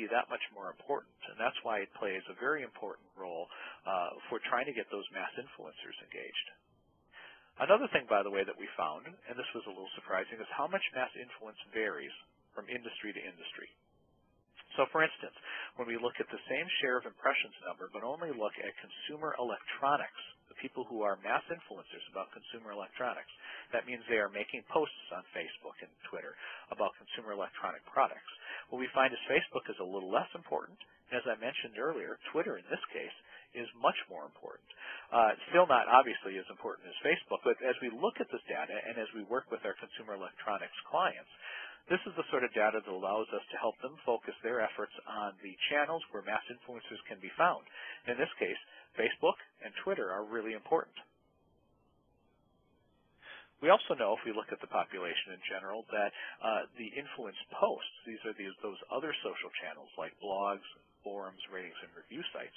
be that much more important, and that's why it plays a very important role for trying to get those mass influencers engaged. Another thing, by the way, that we found, and this was a little surprising, is how much mass influence varies from industry to industry. So, for instance, when we look at the same share of impressions number, but only look at consumer electronics, the people who are mass influencers about consumer electronics, that means they are making posts on Facebook and Twitter about consumer electronic products. What we find is Facebook is a little less important, and as I mentioned earlier, Twitter in this case is much more important. Still not obviously as important as Facebook, but as we look at this data and as we work with our consumer electronics clients, this is the sort of data that allows us to help them focus their efforts on the channels where mass influencers can be found. In this case, Facebook and Twitter are really important. We also know, if we look at the population in general, that the influence posts, these are those other social channels like blogs, forums, ratings, and review sites,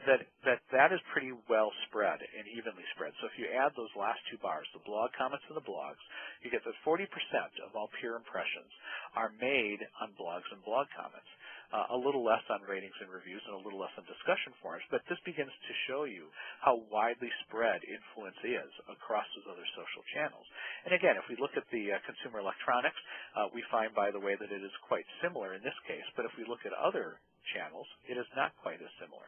that is pretty well spread and evenly spread. So if you add those last two bars, the blog comments and the blogs, you get that 40% of all peer impressions are made on blogs and blog comments. A little less on ratings and reviews and a little less on discussion forums, but this begins to show you how widely spread influence is across those other social channels. And again, if we look at the consumer electronics, we find, by the way, that it is quite similar in this case, but if we look at other channels, it is not quite as similar.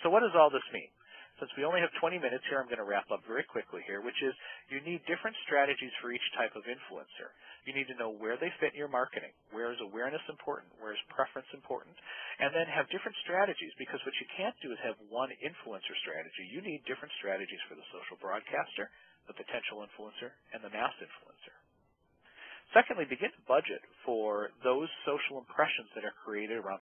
So what does all this mean? Since we only have 20 minutes here, I'm going to wrap up very quickly here, which is you need different strategies for each type of influencer. You need to know where they fit in your marketing. Where is awareness important? Where is preference important? And then have different strategies, because what you can't do is have one influencer strategy. You need different strategies for the social broadcaster, the potential influencer, and the mass influencer. Secondly, begin to budget for those social impressions that are created around